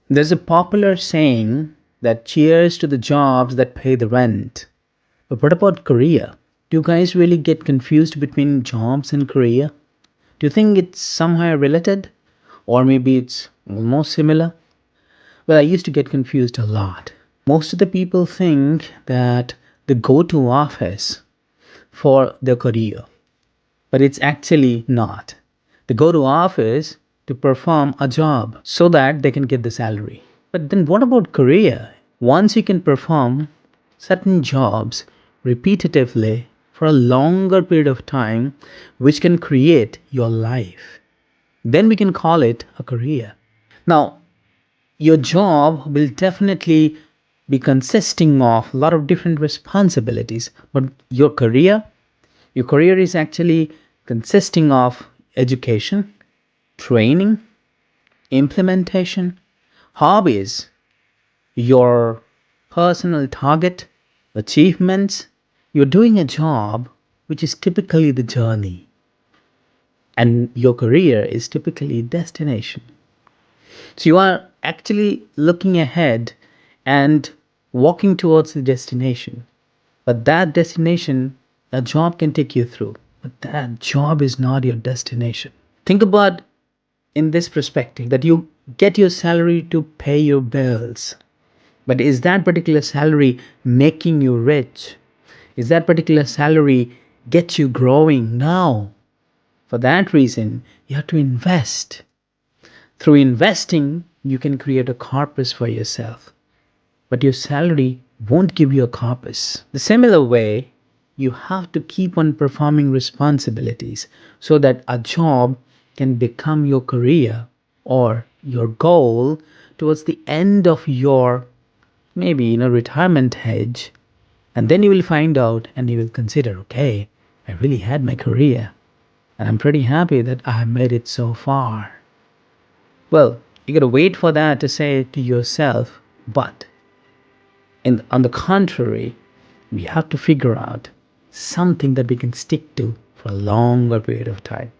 There's a popular saying that cheers to the jobs that pay the rent. But what about career? Do you guys really get confused between jobs and career? Do you think it's somehow related? Or maybe it's almost similar? Well, I used to get confused a lot. Most of the people think that they go to office for their career, but it's actually not. They go to office to perform a job so that they can get the salary. But then what about career? Once you can perform certain jobs repetitively for a longer period of time, which can create your life, then we can call it a career. Now, your job will definitely be consisting of a lot of different responsibilities, but your career is actually consisting of education, training, implementation, hobbies, your personal target, achievements. You're doing a job which is typically the journey, and your career is typically destination. So you are actually looking ahead and walking towards the destination. But that destination, a job can take you through. But that job is not your destination. Think about in this perspective that you get your salary to pay your bills. But is that particular salary making you rich? Is that particular salary get you growing? No. For that reason, you have to invest. Through investing, you can create a corpus for yourself. But your salary won't give you a corpus. The similar way, you have to keep on performing responsibilities so that a job can become your career or your goal towards the end of your maybe retirement age. And then you will find out and you will consider, okay, I really had my career and I'm pretty happy that I have made it so far. Well, you gotta wait for that to say it to yourself, but on the contrary, we have to figure out something that we can stick to for a longer period of time,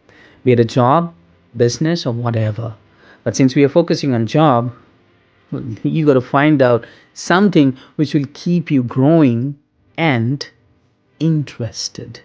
be it a job, business, or whatever. But since we are focusing on job, you got to find out something which will keep you growing and interested.